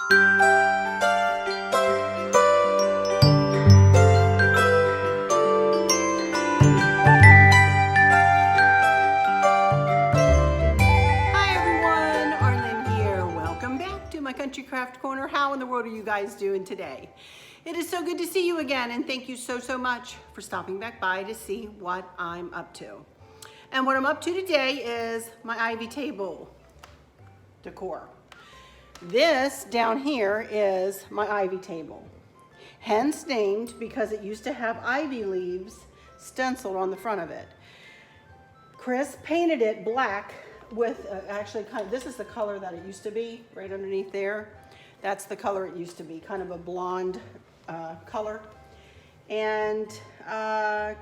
Hi everyone, Arlene here. Welcome back to my Country Craft Corner. How in the world are you guys doing today? It is so good to see you again, and thank you so much for stopping back by to see what I'm up to. And what I'm up to today is my ivy table decor. This down here is my ivy table, hence named because it used to have ivy leaves stenciled on the front of it. Chris painted it black with actually this is the color that it used to be right underneath there. That's the color it used to be, kind of a blonde color. And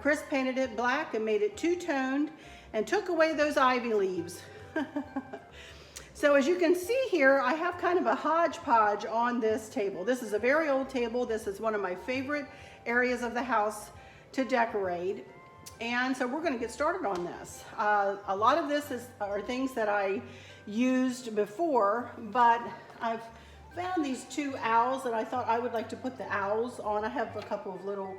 Chris painted it black and made it two-toned and took away those ivy leaves. So as you can see here, I have kind of a hodgepodge on this table. This is a very old table. This is one of my favorite areas of the house to decorate. And so we're going to get started on this. A lot of this are things that I used before, but I've found these two owls that I thought I would like to put the owls on. I have a couple of little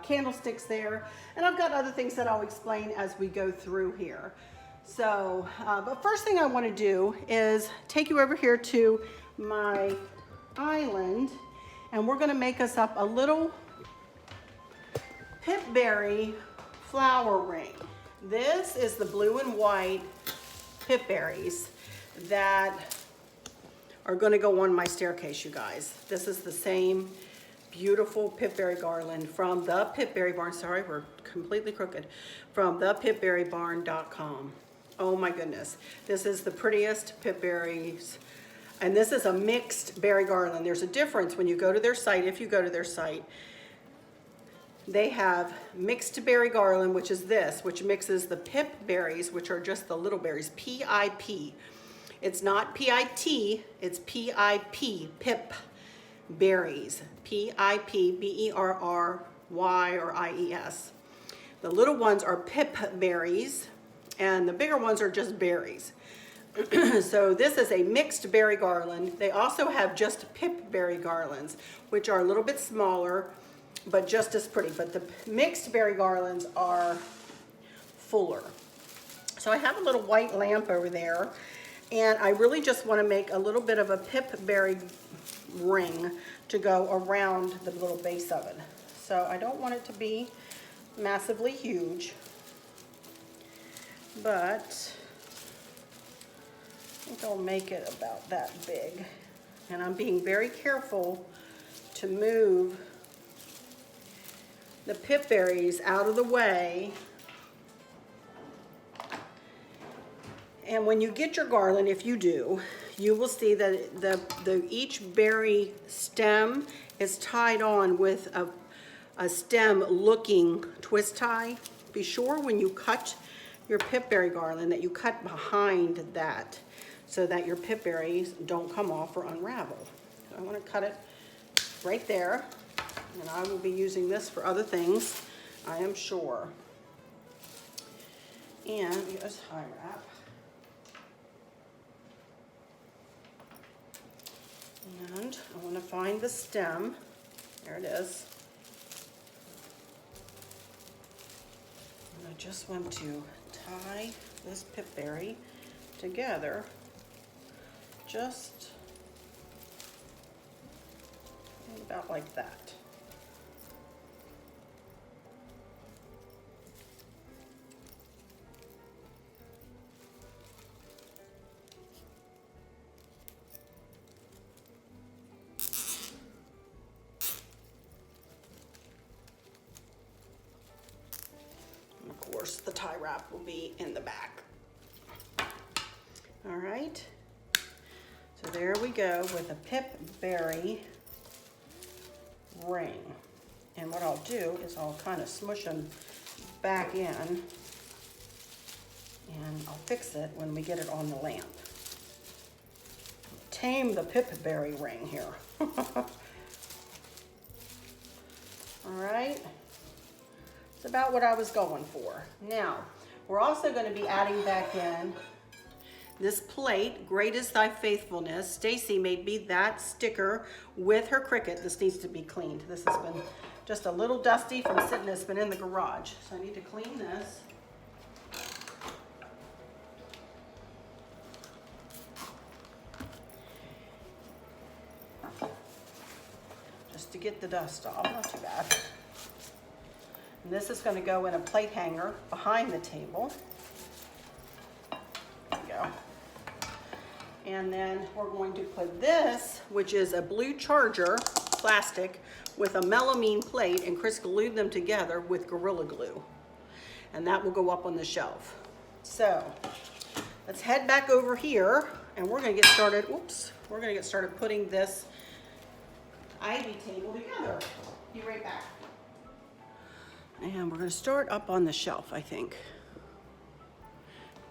candlesticks there, and I've got other things that I'll explain as we go through here. So, but first thing I want to do is take you over here to my island, and we're going to make us up a little pipberry flower ring. This is the blue and white pipberries that are going to go on my staircase, you guys. This is the same beautiful pipberry garland from the Pipberry Barn. Sorry, we're completely crooked. From thepipberrybarn.com. Oh my goodness. This is the prettiest pipberries. And this is a mixed berry garland. There's a difference when you go to their site. If you go to their site, they have mixed berry garland, which is this, which mixes the pip berries, which are just the little berries, P-I-P. It's not P-I-T, it's P-I-P, pip berries, P-I-P, B-E-R-R-Y or I-E-S. The little ones are pip berries, and the bigger ones are just berries. So this is a mixed berry garland. They also have just pip berry garlands, which are a little bit smaller, but just as pretty. But the mixed berry garlands are fuller. So I have a little white lamp over there, and I really just want to make a little bit of a pipberry ring to go around the little base of it. So I don't want it to be massively huge, but I think I'll make it about that big. And I'm being very careful to move the pipberries out of the way. And when you get your garland, if you do, you will see that each berry stem is tied on with a stem looking twist tie. Be sure when you cut your pipberry garland that you cut behind that so that your pipberries don't come off or unravel. So I want to cut it right there, and I will be using this for other things, I am sure. And here's tie wrap. And I want to find the stem. There it is. And I just want to tie this pipberry together just about like that. The tie wrap will be in the back. All right, so there we go with a pipberry ring. And what I'll do is I'll kind of smush them back in, and I'll fix it when we get it on the lamp. Tame the pipberry ring here. All right. It's about what I was going for. Now, we're also going to be adding back in This plate, Great is Thy Faithfulness. Stacy made me that sticker with her Cricut. This needs to be cleaned. This has been just a little dusty from sitting, it's been in the garage. So I need to clean this. Just to get the dust off, not too bad. And this is going to go in a plate hanger behind the table. There we go. And then we're going to put this, which is a blue charger, plastic, with a melamine plate, and Chris glued them together with Gorilla Glue. And that will go up on the shelf. So, let's head back over here, and we're gonna get started, we're gonna get started putting this ivy table together. Be right back. And we're gonna start up on the shelf, I think.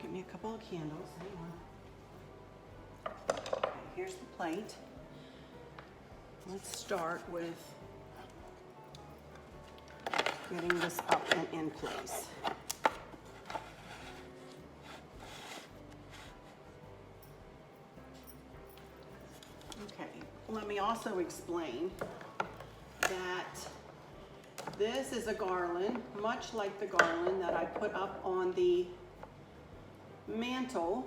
Give me a couple of candles, hang on. Okay, here's the plate. Let's start with getting this up and in place. Okay, let me also explain that this is a garland, much like the garland that I put up on the mantle.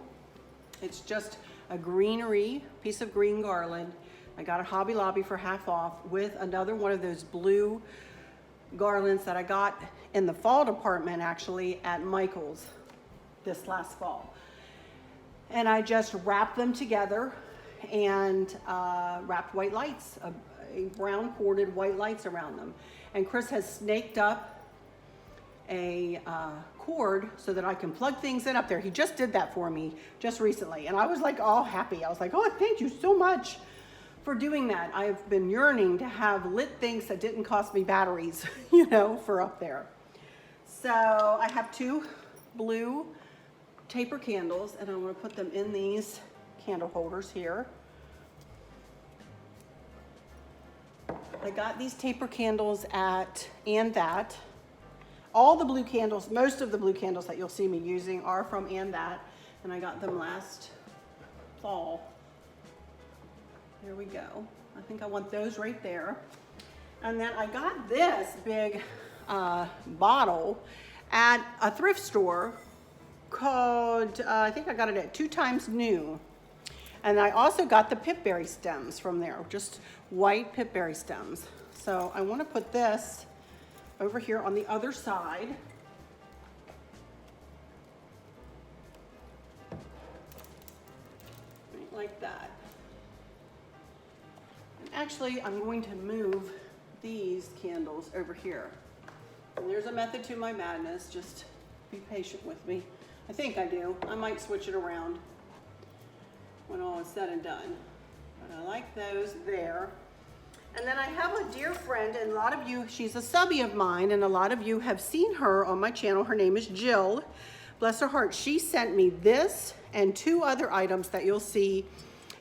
It's just a greenery, piece of green garland. I got at Hobby Lobby for half off with another one of those blue garlands that I got in the fall department actually at Michael's this last fall. And I just wrapped them together and wrapped white lights, a brown corded white lights around them. And Chris has snaked up a cord so that I can plug things in up there. He just did that for me just recently. And I was like all happy. I was like, oh, thank you so much for doing that. I've been yearning to have lit things that didn't cost me batteries, you know, for up there. So I have two blue taper candles, and I'm going to put them in these candle holders here. I got these taper candles at And That. All the blue candles, most of the blue candles that you'll see me using are from And That, and I got them last fall. There we go. I think I want those right there. And then I got this big bottle at a thrift store called, I think I got it at 2 Times New. And I also got the pipberry stems from there, just white pipberry stems. So I want to put this over here on the other side. Right like that. And actually, I'm going to move these candles over here. And there's a method to my madness, just be patient with me. I think I do. I might switch it around when all is said and done. But I like those there. And then I have a dear friend, and a lot of you, she's a subby of mine, and a lot of you have seen her on my channel. Her name is Jill. Bless her heart. She sent me this and 2 other items that you'll see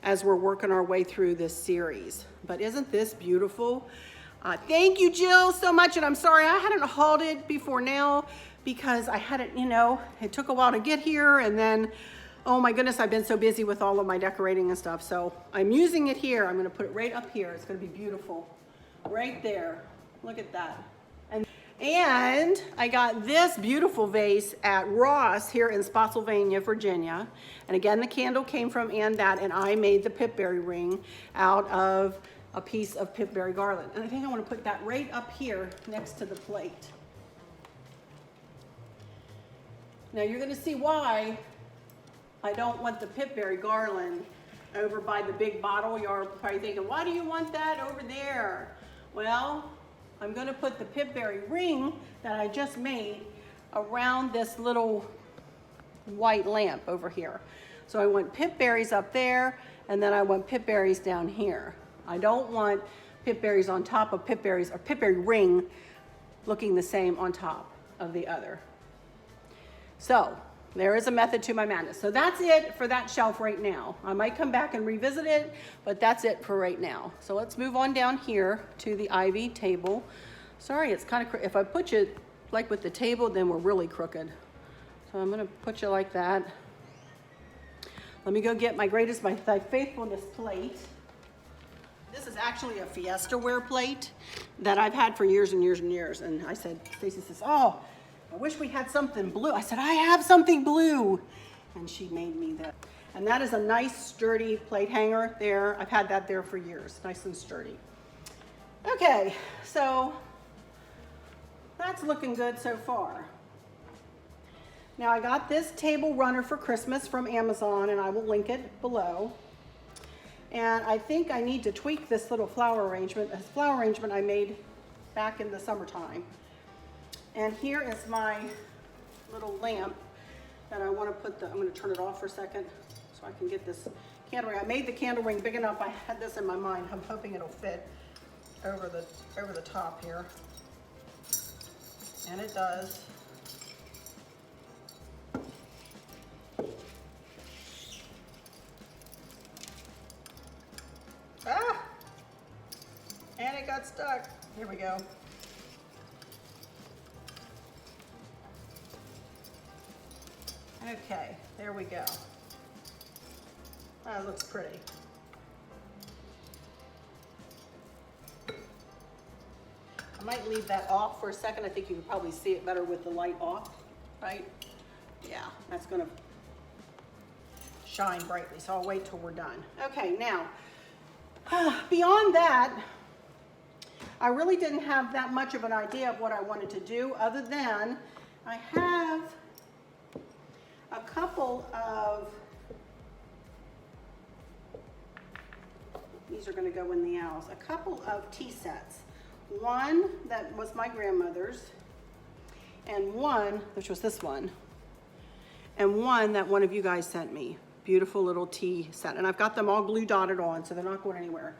as we're working our way through this series. But isn't this beautiful? Thank you, Jill, so much. And I'm sorry I hadn't hauled it before now because I hadn't, you know, it took a while to get here, and then oh my goodness, I've been so busy with all of my decorating and stuff. So I'm using it here. I'm going to put it right up here. It's going to be beautiful. Right there. Look at that. And I got this beautiful vase at Ross here in Spotsylvania, Virginia. And again, the candle came from And That, and I made the pipberry ring out of a piece of pipberry garland. And I think I want to put that right up here next to the plate. Now you're going to see why I don't want the pipberry garland over by the big bottle. You're probably thinking, why do you want that over there? Well, I'm going to put the pipberry ring that I just made around this little white lamp over here. So I want pipberries up there, and then I want pipberries down here. I don't want pipberries on top of pipberries, or pipberry ring looking the same on top of the other. So there is a method to my madness. So that's it for that shelf right now. I might come back and revisit it, but that's it for right now. So let's move on down here to the ivy table. Sorry, it's kind of, if I put you like with the table, then we're really crooked. So I'm gonna put you like that. Let me go get my greatest, my thy faithfulness plate. This is actually a Fiesta ware plate that I've had for years and years and years. And I said, Stacy says, oh, I wish we had something blue. I said, I have something blue. And she made me that. And that is a nice sturdy plate hanger there. I've had that there for years, nice and sturdy. Okay, so that's looking good so far. Now I got this table runner for Christmas from Amazon, and I will link it below. And I think I need to tweak this little flower arrangement. This flower arrangement I made back in the summertime. And here is my little lamp that I want to put I'm going to turn it off for a second so I can get this candle ring. I made the candle ring big enough. I had this in my mind. I'm hoping it'll fit over the top here. And it does. Ah! And it got stuck. Here we go. Okay, there we go. That looks pretty. I might leave that off for a second. I think you can probably see it better with the light off, right? Yeah, that's gonna shine brightly, so I'll wait till we're done. Okay, now, beyond that, I really didn't have that much of an idea of what I wanted to do, other than I have a couple of, these are going to go in the owls, a couple of tea sets. One that was my grandmother's, and one, which was this one, and one that one of you guys sent me. Beautiful little tea set. And I've got them all glue dotted on, so they're not going anywhere.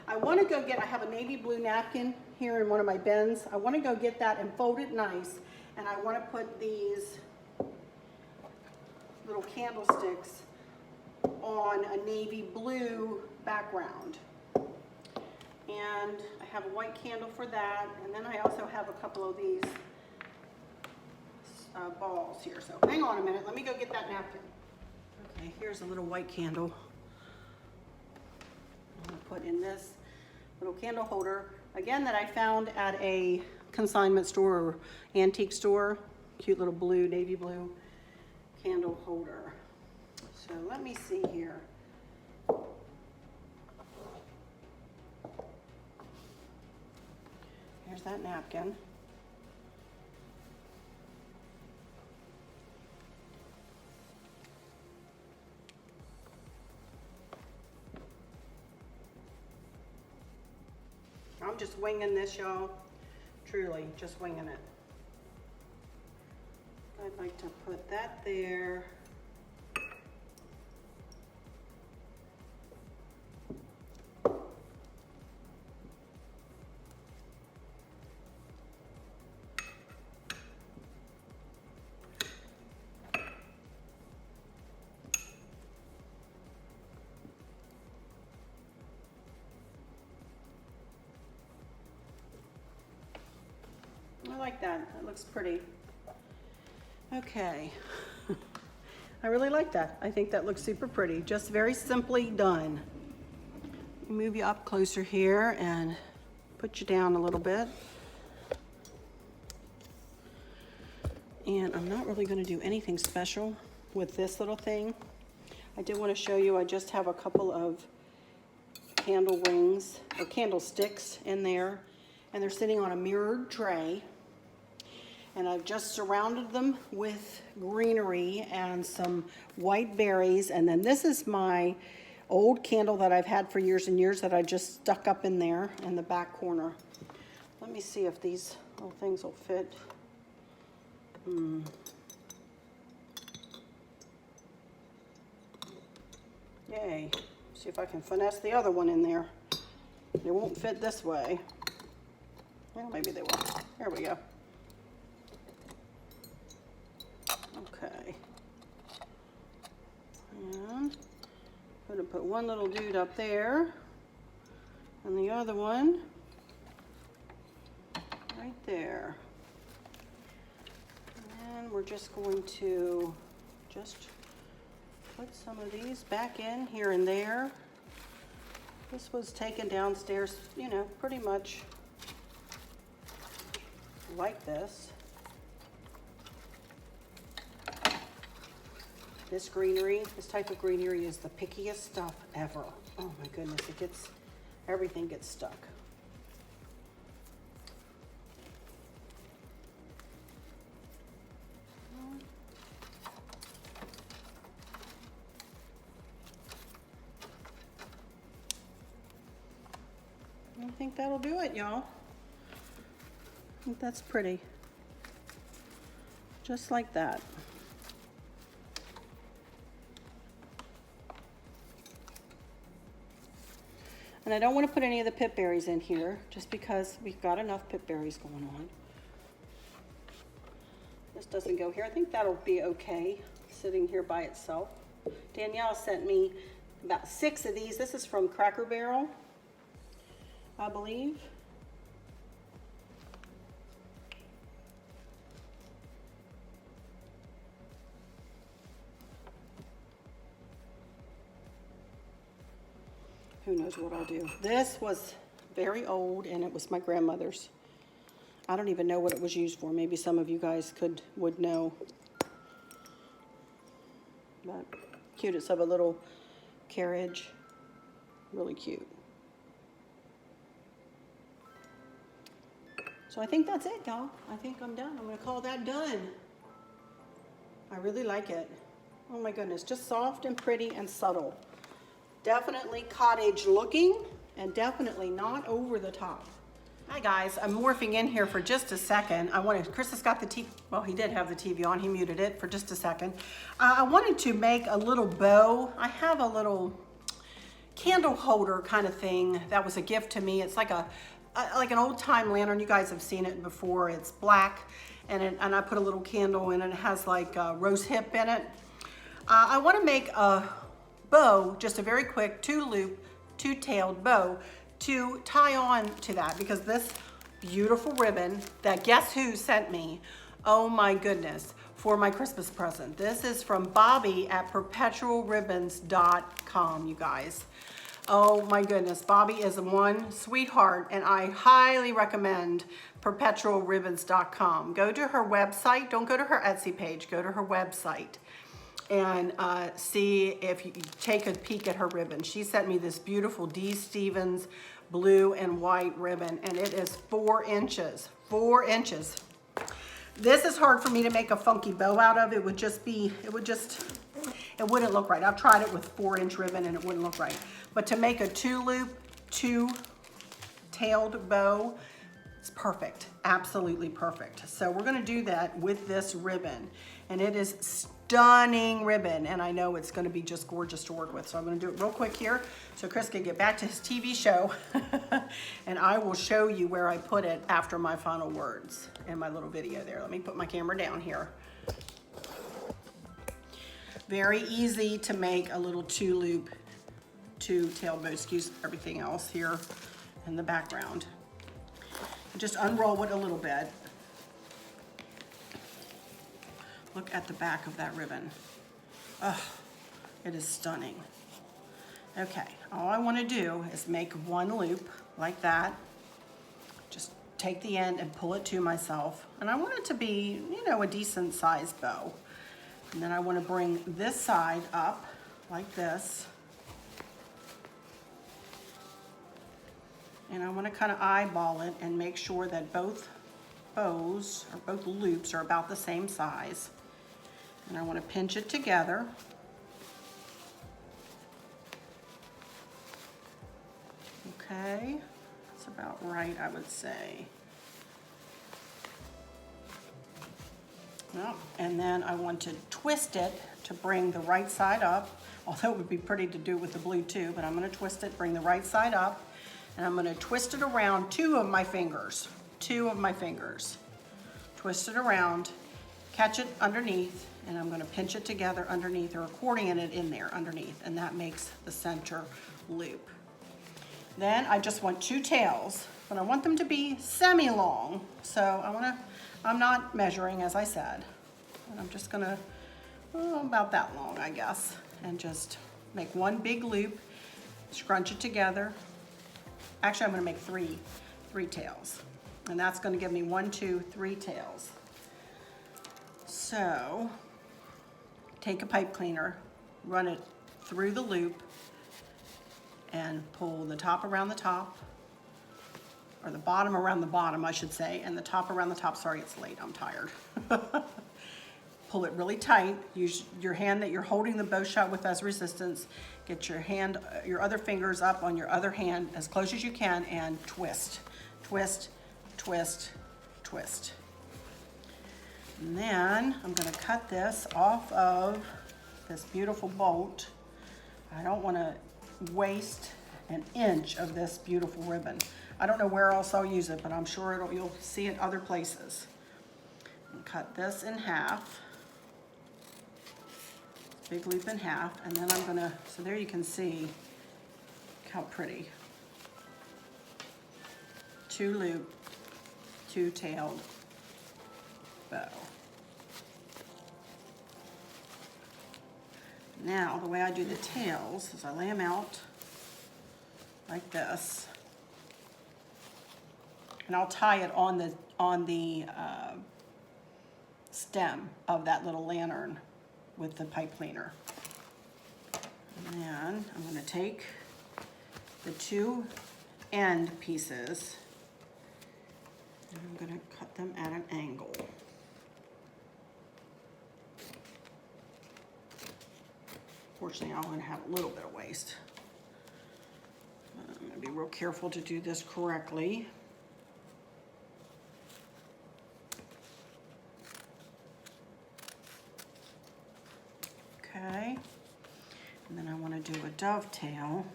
I want to go get, I have a navy blue napkin here in one of my bins. I want to go get that and fold it nice. And I want to put these little candlesticks on a navy blue background. And I have a white candle for that. And then I also have a couple of these balls here. So hang on a minute, let me go get that napkin. Okay, here's a little white candle. I'm gonna put in this little candle holder, again, that I found at a consignment store or antique store. Cute little blue, navy blue candle holder. So let me see here. Here's that napkin. I'm just winging this, y'all. Truly, just winging it. I'd like to put that there. I like that. That looks pretty. Okay. I really like that. I think that looks super pretty. Just very simply done. Move you up closer here and put you down a little bit. And I'm not really going to do anything special with this little thing. I did want to show you, I just have a couple of candle rings or candlesticks in there, and they're sitting on a mirrored tray. And I've just surrounded them with greenery and some white berries. And then this is my old candle that I've had for years and years that I just stuck up in there in the back corner. Let me see if these little things will fit. Yay. See if I can finesse the other one in there. They won't fit this way. Well, maybe they will. There we go. Okay. And I'm going to put one little dude up there and the other one right there. And we're just going to just put some of these back in here and there. This was taken downstairs, you know, pretty much like this. This greenery, this type of greenery is the pickiest stuff ever. Oh my goodness, everything gets stuck. I think that'll do it, y'all. I think that's pretty. Just like that. And I don't want to put any of the pip berries in here, just because we've got enough pip berries going on. This doesn't go here. I think that'll be okay, sitting here by itself. Danielle sent me about 6 of these. This is from Cracker Barrel, I believe. Who knows what I'll do. This was very old, and it was my grandmother's. I don't even know what it was used for. Maybe some of you guys would know. But cutest of a little carriage. Really cute. So I think that's it, y'all. I think I'm done. I'm gonna call that done. I really like it. Oh my goodness, just soft and pretty and subtle. Definitely cottage looking and definitely not over the top. Hi guys, I'm morphing in here for just a second. Chris has got the TV, well, he did have the TV on, he muted it for just a second. I wanted to make a little bow. I have a little candle holder kind of thing that was a gift to me. It's like an old time lantern. You guys have seen it before. It's black and I put a little candle in it. It has like a rose hip in it. I want to make a bow, just a very quick 2-loop, 2-tailed bow to tie on to that, because this beautiful ribbon that guess who sent me, oh my goodness, for my Christmas present. This is from Bobby at perpetualribbons.com, you guys. Oh my goodness, Bobby is one sweetheart, and I highly recommend perpetualribbons.com. Go to her website, don't go to her Etsy page, go to her website and see if you take a peek at her ribbon. She sent me this beautiful D. Stevens blue and white ribbon, and it is 4 inches, 4 inches. This is hard for me to make a funky bow out of. It wouldn't look right. I've tried it with 4-inch ribbon and it wouldn't look right. But to make a 2-loop, 2-tailed bow, it's perfect, absolutely perfect. So we're gonna do that with this ribbon, and it is stunning ribbon, and I know it's gonna be just gorgeous to work with. So I'm gonna do it real quick here so Chris can get back to his TV show and I will show you where I put it after my final words in my little video there. Let me put my camera down here. Very easy to make a little 2-loop, 2-tailed bow. Excuse everything else here in the background. Just unroll it a little bit. Look at the back of that ribbon. Oh, it is stunning. Okay, all I want to do is make 1 loop like that. Just take the end and pull it to myself. And I want it to be, you know, a decent sized bow. And then I want to bring this side up like this. And I want to kind of eyeball it and make sure that both bows or both loops are about the same size. And I want to pinch it together. Okay, that's about right, I would say. Well, and then I want to twist it to bring the right side up, although it would be pretty to do with the blue too, but I'm going to twist it, bring the right side up, and I'm going to twist it around 2 of my fingers. 2 of my fingers. Twist it around, catch it underneath, and I'm going to pinch it together underneath, or accordion it in there underneath, and that makes the center loop. Then I just want 2 tails, but I want them to be semi-long. So I'm not measuring, as I said, and I'm just gonna, about that long, I guess. and just make one big loop, scrunch it together. Actually, I'm gonna make three tails. And that's gonna give me 1, 2, 3 tails. So, take a pipe cleaner, run it through the loop, and pull the top around the top, or the bottom around the bottom, I should say, and the top around the top. Sorry, it's late, I'm tired. Pull it really tight. Use your hand that you're holding the bow shot with as resistance. Get your hand, your other fingers up on your other hand as close as you can, and twist, twist, twist, twist. And then I'm gonna cut this off of this beautiful bolt. I don't wanna waste an inch of this beautiful ribbon. I don't know where else I'll use it, but I'm sure you'll see it other places. And cut this in half. Big loop in half, and then I'm gonna, so there you can see how pretty. 2 loop, 2 tailed bow. Now, the way I do the tails is I lay them out like this, and I'll tie it on the stem of that little lantern with the pipe cleaner. And then I'm going to take the 2 end pieces and I'm going to cut them at an angle. Fortunately, I'm going to have a little bit of waste. I'm going to be real careful to do this correctly. Okay, and then I want to do a dovetail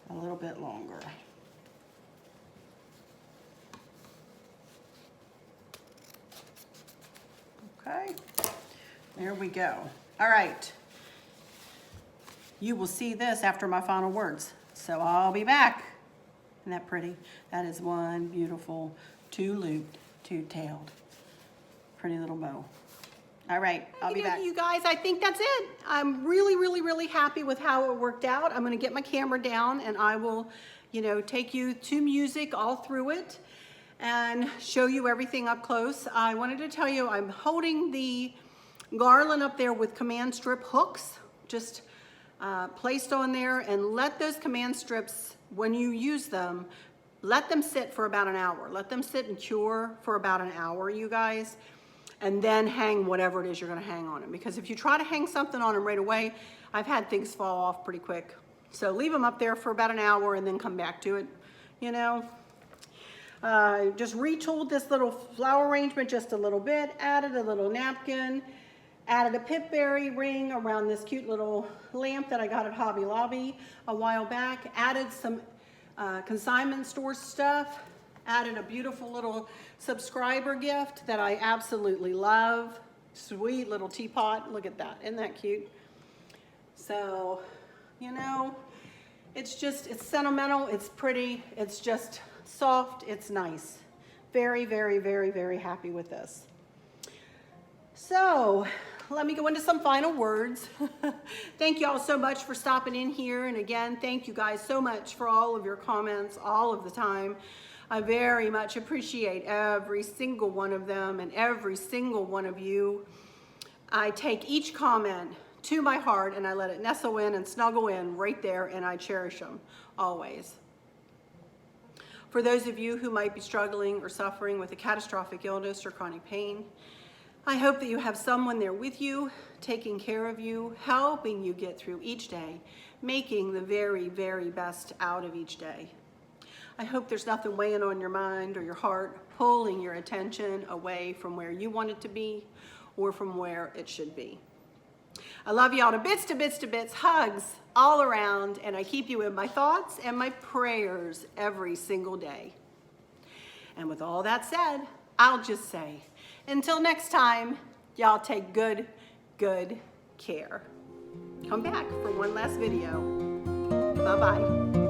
a little bit longer. Okay, there we go. All right, you will see this after my final words, so I'll be back. Isn't that pretty? That is one beautiful 2-looped, 2-tailed, pretty little bow. All right, I'll be back. You guys, I think that's it. I'm really, really, really happy with how it worked out. I'm gonna get my camera down and I will, take you to music all through it and show you everything up close. I wanted to tell you I'm holding the garland up there with command strip hooks, just placed on there, and let those command strips, when you use them, let them sit for about an hour. Let them sit and cure for about an hour, you guys. And then hang whatever it is you're gonna hang on them. Because if you try to hang something on them right away, I've had things fall off pretty quick. So leave them up there for about an hour and then come back to it, Just retooled this little flower arrangement just a little bit, added a little napkin, added a pipberry ring around this cute little lamp that I got at Hobby Lobby a while back, added some consignment store stuff, added a beautiful little subscriber gift that I absolutely love. Sweet little teapot. Look at that. Isn't that cute? So, it's sentimental. It's pretty. It's just soft. It's nice. Very, very, very, very happy with this. So, let me go into some final words. Thank you all so much for stopping in here. And again, thank you guys so much for all of your comments all of the time. I very much appreciate every single one of them and every single one of you. I take each comment to my heart and I let it nestle in and snuggle in right there, and I cherish them always. For those of you who might be struggling or suffering with a catastrophic illness or chronic pain, I hope that you have someone there with you, taking care of you, helping you get through each day, making the very, very best out of each day. I hope there's nothing weighing on your mind or your heart, pulling your attention away from where you want it to be or from where it should be. I love y'all to bits, to bits, to bits, hugs all around, and I keep you in my thoughts and my prayers every single day. And with all that said, I'll just say, until next time, y'all take good care. Come back for one last video. Bye-bye.